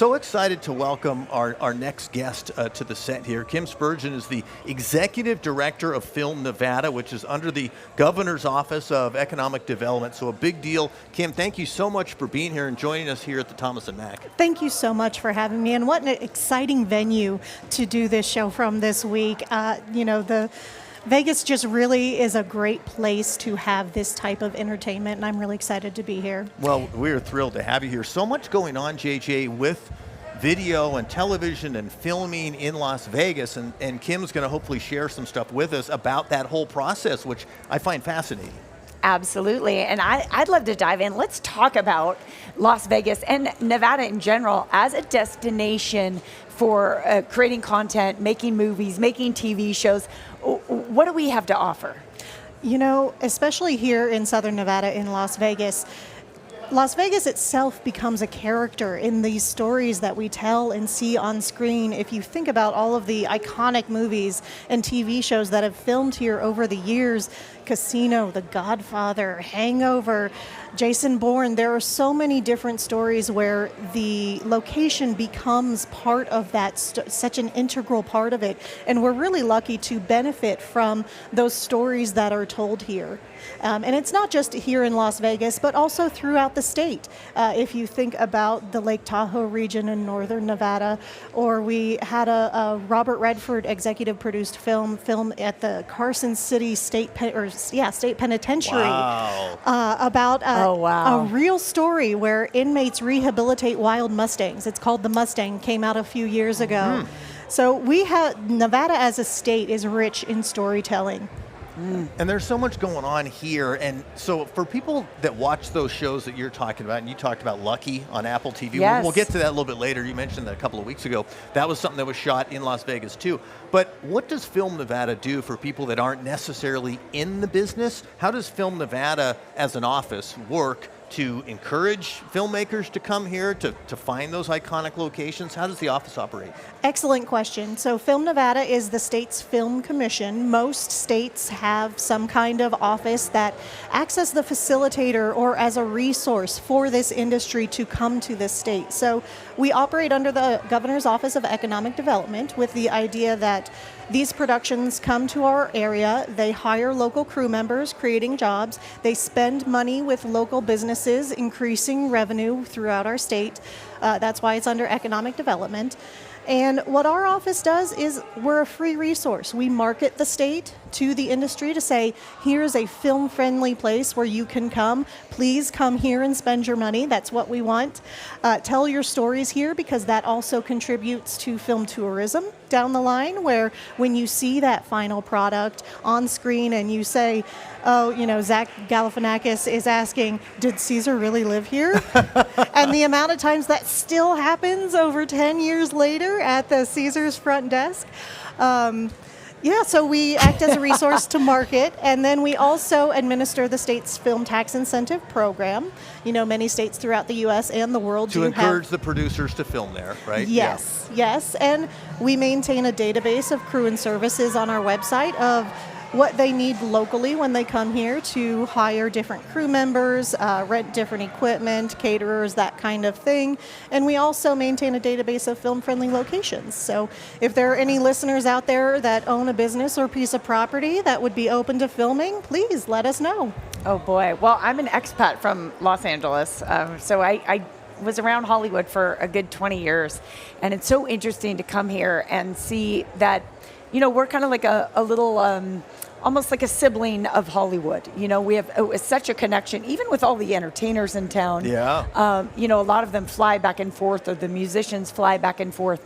so excited to welcome our next guest to the set here. Kim Spurgeon is the Executive Director of Film Nevada, which is under the Governor's Office of Economic Development. So a big deal. Kim, thank you so much for being here and joining us here at the Thomas & Mack. Thank you so much for having me, and what an exciting venue to do this show from this week. The Vegas just really is a great place to have this type of entertainment, and I'm really excited to be here. Well, we're thrilled to have you here. So much going on, JJ, with video and television and filming in Las Vegas, and Kim's going to hopefully share some stuff with us about that whole process, which I find fascinating. Absolutely, and I'd love to dive in. Let's talk about Las Vegas and Nevada in general as a destination for creating content, making movies, making TV shows. What do we have to offer? You know, especially here in Southern Nevada in Las Vegas itself becomes a character in these stories that we tell and see on screen. If you think about all of the iconic movies and TV shows that have filmed here over the years, Casino, The Godfather, Hangover, Jason Bourne, there are so many different stories where the location becomes part of that, such an integral part of it. And we're really lucky to benefit from those stories that are told here. And it's not just here in Las Vegas, but also throughout the state. If you think about the Lake Tahoe region in northern Nevada, or we had a Robert Redford executive produced film at the Carson City State Penitentiary. Wow. About a real story where inmates rehabilitate wild Mustangs. It's called The Mustang, came out a few years ago. So Nevada as a state is rich in storytelling. And there's so much going on here. And so for people that watch those shows that you're talking about, and you talked about Lucky on Apple TV, yes. We'll get to that a little bit later. You mentioned that a couple of weeks ago. That was something that was shot in Las Vegas too. But what does Film Nevada do for people that aren't necessarily in the business? How does Film Nevada as an office work to encourage filmmakers to come here, to find those iconic locations? How does the office operate? Excellent question. So Film Nevada is the state's film commission. Most states have some kind of office that acts as the facilitator or as a resource for this industry to come to this state. So we operate under the Governor's Office of Economic Development with the idea that these productions come to our area, they hire local crew members, creating jobs, they spend money with local businesses, increasing revenue throughout our state. That's why it's under economic development. And what our office does is we're a free resource. We market the state to the industry to say, here's a film-friendly place where you can come. Please come here and spend your money. That's what we want. Tell your stories here, because that also contributes to film tourism down the line, where when you see that final product on screen and you say, oh, Zach Galifianakis is asking, did Caesar really live here? And the amount of times that still happens over 10 years later at the Caesar's front desk. So we act as a resource to market, and then we also administer the state's film tax incentive program. Many states throughout the U.S. and the world to encourage the producers to film there, right? Yes, and we maintain a database of crew and services on our website of what they need locally when they come here to hire different crew members, rent different equipment, caterers, that kind of thing. And we also maintain a database of film-friendly locations. So if there are any listeners out there that own a business or piece of property that would be open to filming, please let us know. Oh boy, well, I'm an expat from Los Angeles, so I was around Hollywood for a good 20 years. And it's so interesting to come here and see that, we're kind of like a little, almost like a sibling of Hollywood. We have such a connection, even with all the entertainers in town. Yeah. A lot of them fly back and forth, or the musicians fly back and forth.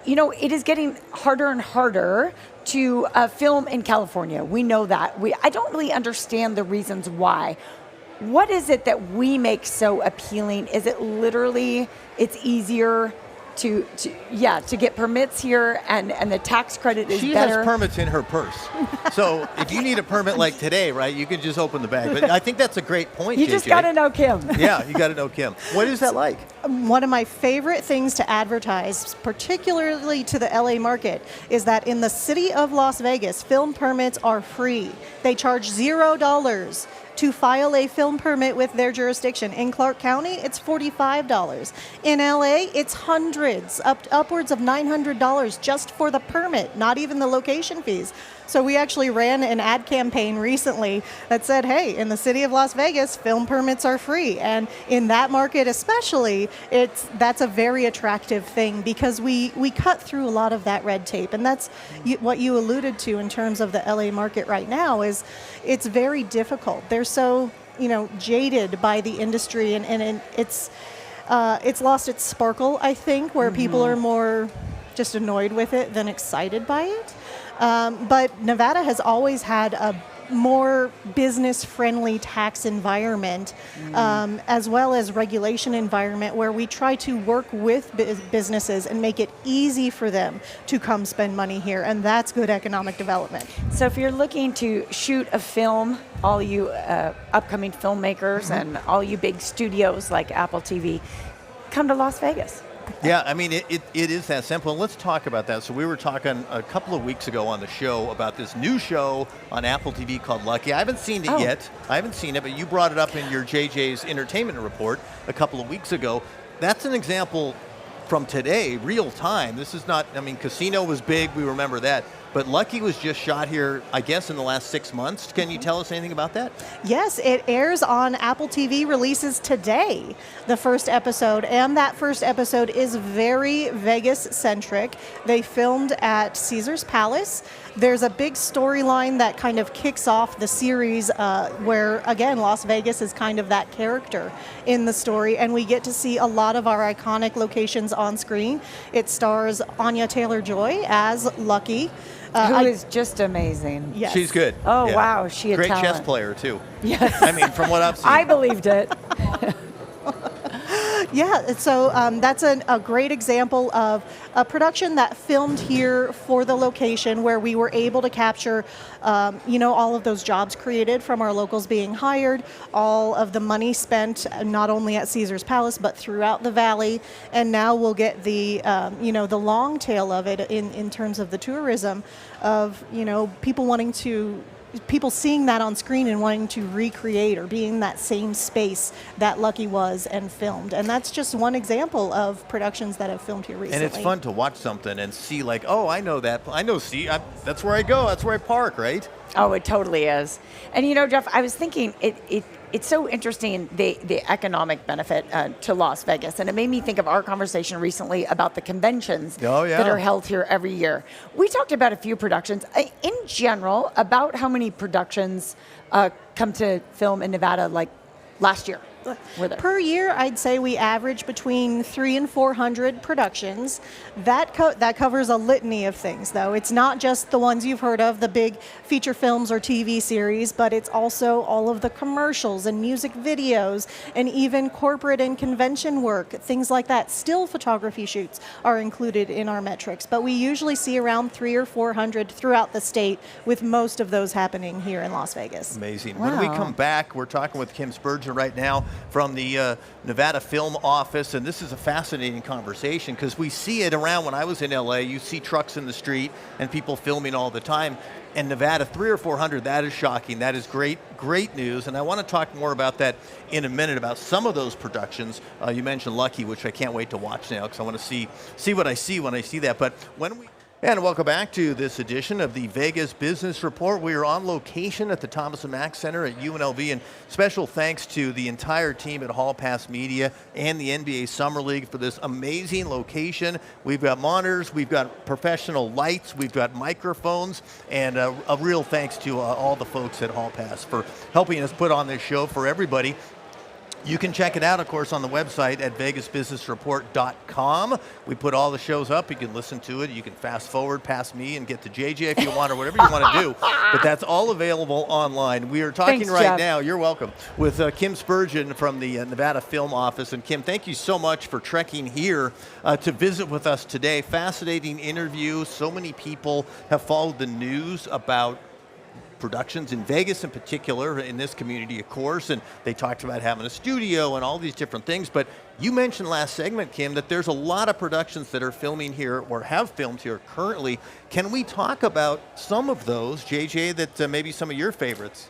It is getting harder and harder to film in California. We know that. I don't really understand the reasons why. What is it that we make so appealing? Is it literally it's easier to get permits here, and the tax credit is she better? She has permits in her purse. So if you need a permit like today, right, you can just open the bag. But I think that's a great point, You JJ. just got to know Kim. Yeah, you got to know Kim. What is that like? One of my favorite things to advertise, particularly to the LA market, is that in the city of Las Vegas, film permits are free. They charge $0 to file a film permit with their jurisdiction. In Clark County, it's $45. In LA, it's hundreds, upwards of $900 just for the permit, not even the location fees. So we actually ran an ad campaign recently that said, hey, in the city of Las Vegas, film permits are free. And in that market especially, that's a very attractive thing because we cut through a lot of that red tape. And that's what you alluded to in terms of the LA market right now is it's very difficult. They're so, jaded by the industry and it's lost its sparkle, I think, where people are more just annoyed with it than excited by it. But Nevada has always had a more business-friendly tax environment, as well as regulation environment where we try to work with businesses and make it easy for them to come spend money here, and that's good economic development. So if you're looking to shoot a film, all you upcoming filmmakers and all you big studios like Apple TV, come to Las Vegas. Yeah, I mean, it is that simple. And let's talk about that. So we were talking a couple of weeks ago on the show about this new show on Apple TV called Lucky. I haven't seen it yet. I haven't seen it, but you brought it up in your JJ's entertainment report a couple of weeks ago. That's an example from today, real time. This is not, Casino was big, we remember that. But Lucky was just shot here, I guess, in the last 6 months. Can you tell us anything about that? Yes, it airs on Apple TV, releases today, the first episode. And that first episode is very Vegas-centric. They filmed at Caesar's Palace. There's a big storyline that kind of kicks off the series where, again, Las Vegas is kind of that character in the story. And we get to see a lot of our iconic locations on screen. It stars Anya Taylor-Joy as Lucky. Who is just amazing. Yes. She's good. Oh, wow. She a great talent. chess player, too. Yes. I mean, from what I've seen. I believed it. Yeah, so that's a great example of a production that filmed here for the location where we were able to capture, all of those jobs created from our locals being hired, all of the money spent not only at Caesar's Palace but throughout the valley, and now we'll get the, the long tail of it in terms of the tourism of, people seeing that on screen and wanting to recreate or be in that same space that Lucky was and filmed. And that's just one example of productions that have filmed here recently. And it's fun to watch something and see like, oh, I know that. That's where I go. That's where I park, right? Oh, it totally is. And Geoff, I was thinking it's so interesting, the economic benefit to Las Vegas. And it made me think of our conversation recently about the conventions that are held here every year. We talked about a few productions. In general, about how many productions come to film in Nevada like last year? Per year, I'd say we average between 300 and 400 productions. That covers a litany of things, though. It's not just the ones you've heard of, the big feature films or TV series, but it's also all of the commercials and music videos and even corporate and convention work, things like that. Still photography shoots are included in our metrics, but we usually see around 300 or 400 throughout the state, with most of those happening here in Las Vegas. Amazing. Wow. When we come back, we're talking with Kim Spurgeon right now from the Nevada Film Office, and this is a fascinating conversation because we see it around. When I was in LA, you see trucks in the street and people filming all the time. And Nevada, 300 or 400, that is shocking. That is great news. And I want to talk more about that in a minute, about some of those productions. You mentioned Lucky, which I can't wait to watch now because I want to see what I see when I see that. But and welcome back to this edition of the Vegas Business Report. We are on location at the Thomas & Mack Center at UNLV, and special thanks to the entire team at Hall Pass Media and the NBA Summer League for this amazing location. We've got monitors, we've got professional lights, we've got microphones, and a real thanks to all the folks at Hall Pass for helping us put on this show for everybody. You can check it out, of course, on the website at vegasbusinessreport.com. We put all the shows up. You can listen to it. You can fast forward past me and get to JJ if you want, or whatever you want to do. But that's all available online. We are talking Thanks, now, you're welcome, with Kim Spurgeon from the Nevada Film Office. And Kim, thank you so much for trekking here to visit with us today. Fascinating interview. So many people have followed the news about productions in Vegas in particular, in this community, of course, and they talked about having a studio and all these different things. But you mentioned last segment, Kim, that there's a lot of productions that are filming here or have filmed here currently. Can we talk about some of those, JJ, that maybe some of your favorites?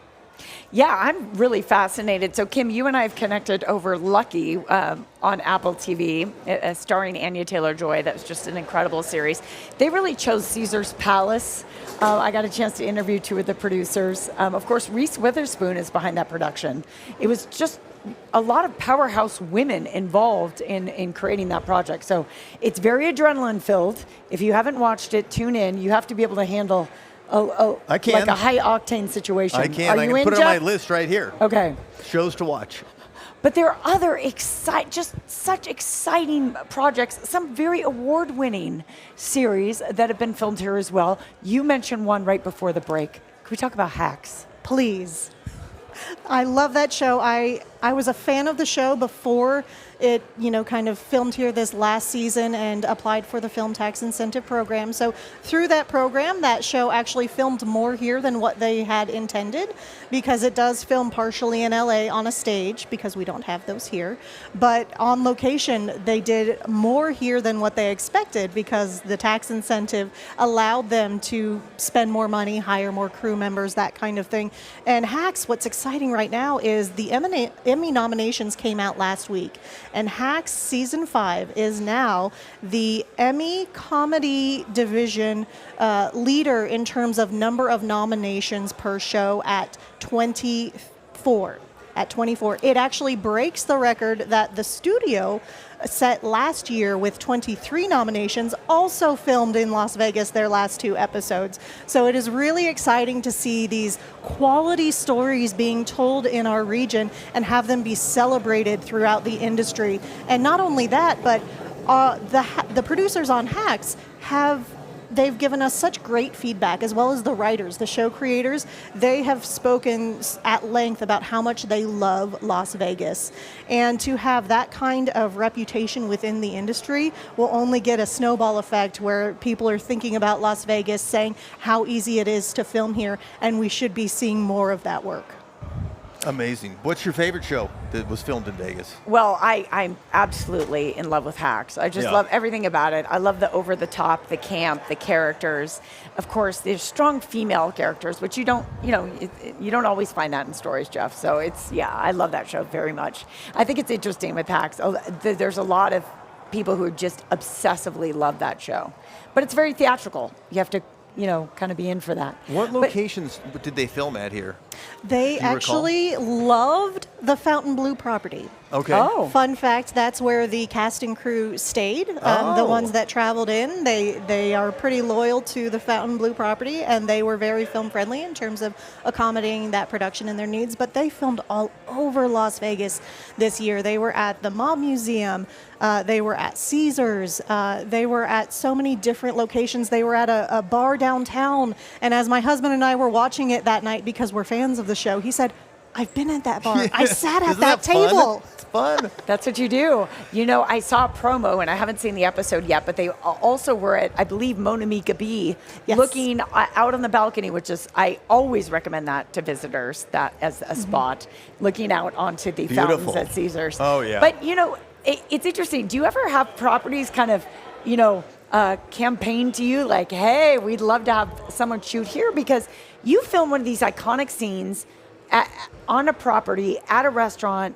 Yeah, I'm really fascinated. So, Kim, you and I have connected over Lucky on Apple TV, starring Anya Taylor-Joy. That was just an incredible series. They really chose Caesar's Palace. I got a chance to interview two of the producers. Of course, Reese Witherspoon is behind that production. It was just a lot of powerhouse women involved in creating that project. So it's very adrenaline-filled. If you haven't watched it, tune in. You have to be able to handle I can. like a high-octane situation. I can. Are I you can in, put it Geoff? on my list right here. Okay. Shows to watch. But there are other just such exciting projects, some very award-winning series that have been filmed here as well. You mentioned one right before the break. Can we talk about Hacks? Please. I love that show. I was a fan of the show before it, kind of filmed here this last season and applied for the Film Tax Incentive Program. So through that program, that show actually filmed more here than what they had intended, because it does film partially in LA on a stage, because we don't have those here. But on location, they did more here than what they expected, because the tax incentive allowed them to spend more money, hire more crew members, that kind of thing. And Hacks, what's exciting right now is the Emmy nominations came out last week. And Hacks Season 5 is now the Emmy Comedy Division leader in terms of number of nominations per show at 24. At 24. It actually breaks the record that the studio set last year with 23 nominations, also filmed in Las Vegas, their last 2 episodes. So it is really exciting to see these quality stories being told in our region and have them be celebrated throughout the industry. And not only that, but the producers on Hacks they've given us such great feedback, as well as the writers, the show creators. They have spoken at length about how much they love Las Vegas. And to have that kind of reputation within the industry will only get a snowball effect, where people are thinking about Las Vegas, saying how easy it is to film here, and we should be seeing more of that work. Amazing. What's your favorite show that was filmed in Vegas? Well, I'm absolutely in love with Hacks. I just love everything about it. I love the over-the-top, the camp, the characters. Of course, there's strong female characters, which you don't always find that in stories, Geoff. So I love that show very much. I think it's interesting with Hacks. There's a lot of people who just obsessively love that show. But it's very theatrical. You have to kind of be in for that. What locations did they film at here? They actually loved the Fontainebleau property. Okay. Oh. Fun fact, that's where the cast and crew stayed. The ones that traveled in, they are pretty loyal to the Fontainebleau property, and they were very film friendly in terms of accommodating that production and their needs. But they filmed all over Las Vegas this year. They were at the Mob Museum. They were at Caesars. They were at so many different locations. They were at a bar downtown. And as my husband and I were watching it that night, because we're fans of the show, he said, "I've been at that bar. I sat at that table." It's fun. That's what you do. I saw a promo, and I haven't seen the episode yet, but they also were at, I believe, Mon Ami Gabi, looking out on the balcony, which is, I always recommend that to visitors, that as a spot, looking out onto the fountains at Caesars. Oh, yeah. But, it's interesting. Do you ever have properties kind of, campaign to you, like, hey, we'd love to have someone shoot here? Because you film one of these iconic scenes on a property, at a restaurant,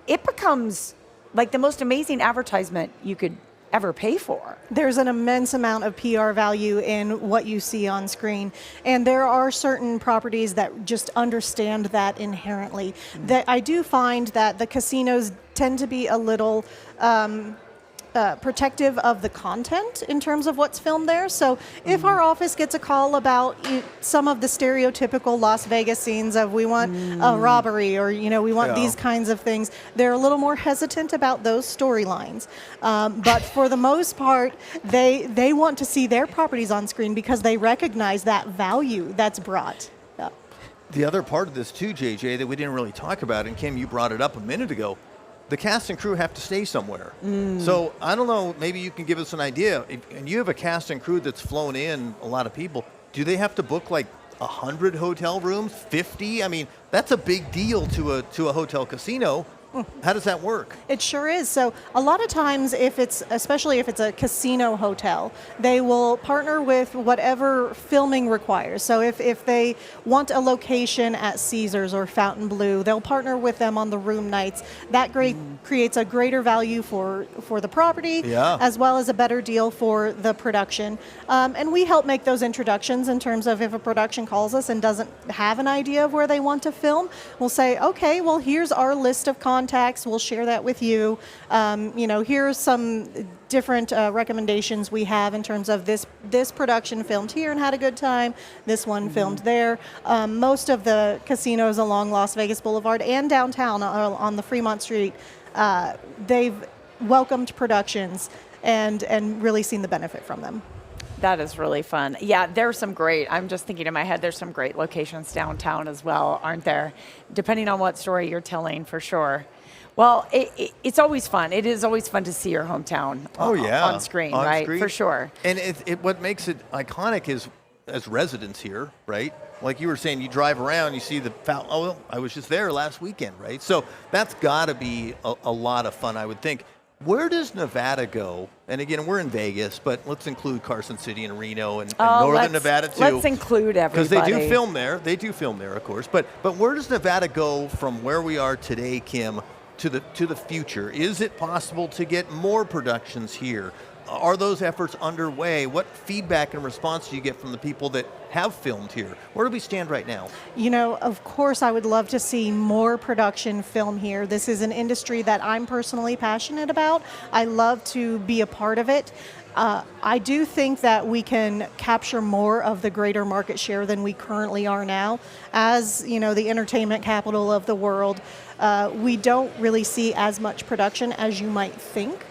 it becomes like the most amazing advertisement you could ever pay for. There's an immense amount of PR value in what you see on screen. And there are certain properties that just understand that inherently. That I do find that the casinos tend to be a little protective of the content in terms of what's filmed there. So if our office gets a call about some of the stereotypical Las Vegas scenes of we want a robbery, or we want these kinds of things, they're a little more hesitant about those storylines. But for the most part, they want to see their properties on screen because they recognize that value that's brought. The other part of this too, JJ, that we didn't really talk about, and Kim, you brought it up a minute ago, the cast and crew have to stay somewhere. So I don't know, maybe you can give us an idea. And you have a cast and crew that's flown in a lot of people. Do they have to book like 100 hotel rooms, 50? I mean, that's a big deal to a hotel casino. How does that work? It sure is. So a lot of times, especially if it's a casino hotel, they will partner with whatever filming requires. So if they want a location at Caesars or Fontainebleau, they'll partner with them on the room nights. That creates a greater value for the property, as well as a better deal for the production. And we help make those introductions in terms of if a production calls us and doesn't have an idea of where they want to film, we'll say, okay, well, here's our list of contacts. We'll share that with you. Here's some different recommendations we have in terms of this production filmed here and had a good time. This one filmed there. Most of the casinos along Las Vegas Boulevard and downtown on the Fremont Street, they've welcomed productions and really seen the benefit from them. That is really fun. Yeah, there's some great, I'm just thinking in my head, there's some great locations downtown as well, aren't there? Depending on what story you're telling, for sure. Well, it's always fun. It is always fun to see your hometown on screen, right? For sure. And what makes it iconic is, as residents here, right? Like you were saying, you drive around, you see the fountain. Oh, well, I was just there last weekend, right? So that's got to be a lot of fun, I would think. Where does Nevada go? And again, we're in Vegas, but let's include Carson City and Reno and Northern Nevada too. Let's include everybody. Because they do film there. They do film there, of course. But where does Nevada go from where we are today, Kim, to the future? Is it possible to get more productions here? Are those efforts underway? What feedback and response do you get from the people that have filmed here? Where do we stand right now? Of course, I would love to see more production film here. This is an industry that I'm personally passionate about. I love to be a part of it. I do think that we can capture more of the greater market share than we currently are now. As the entertainment capital of the world, we don't really see as much production as you might think.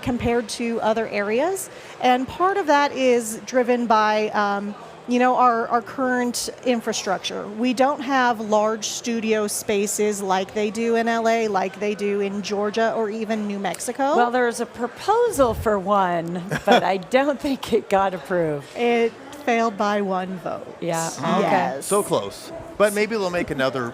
Compared to other areas. And part of that is driven by our current infrastructure. We don't have large studio spaces like they do in LA, like they do in Georgia or even New Mexico. Well, there's a proposal for one, but I don't think it got approved. It failed by one vote. Yeah. Okay. Yes. So close. But maybe they'll make another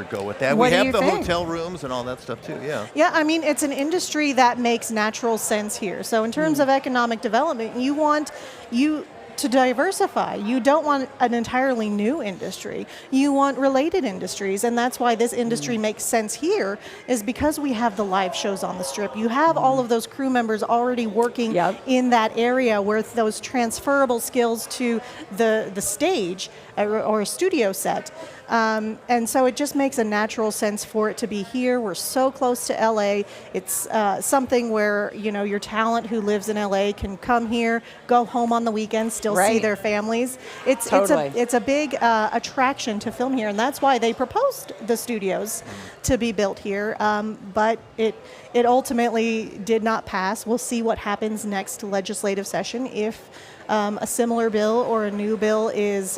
go at that. What we do have you the think? hotel rooms and all that stuff too, yeah. Yeah, I mean, it's an industry that makes natural sense here. So in terms of economic development, you want to diversify. You don't want an entirely new industry. You want related industries, and that's why this industry makes sense here, is because we have the live shows on the Strip. You have all of those crew members already working in that area where those transferable skills to the stage or a studio set. And so it just makes a natural sense for it to be here. We're so close to LA. It's something where, your talent who lives in LA can come here, go home on the weekends, still see their families. It's a big attraction to film here, and that's why they proposed the studios to be built here. But it ultimately did not pass. We'll see what happens next legislative session if a similar bill or a new bill is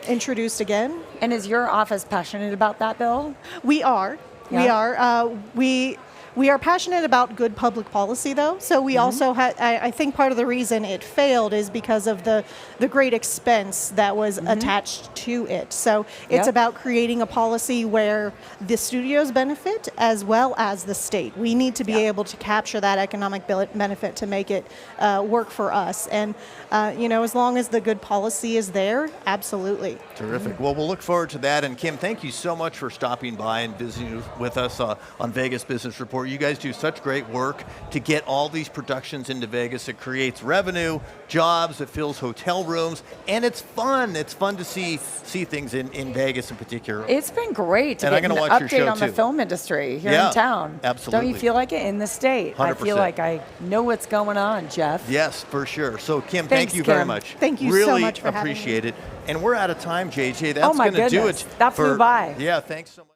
introduced again. And is your office passionate about that bill? We are. Yeah. We are. We are passionate about good public policy, though. So we also had. I think part of the reason it failed is because of the great expense that was attached to it. So it's about creating a policy where the studios benefit as well as the state. We need to be able to capture that economic benefit to make it work for us. And as long as the good policy is there, absolutely. Terrific. Well, we'll look forward to that. And Kim, thank you so much for stopping by and visiting with us on Vegas Business Report. You guys do such great work to get all these productions into Vegas. It creates revenue, jobs, it fills hotel rooms, and it's fun. It's fun to see things in Vegas in particular. It's been great to and get an update on the film industry here in town. Absolutely. Don't you feel like it in the state? 100%. I feel like I know what's going on, Geoff. Yes, for sure. So Kim, Thanks, thank you Kim. very much. Thank you really so much for having me. appreciate it. And we're out of time, JJ. That's Oh my going to do goodness. it. That flew by. Yeah, thanks so much.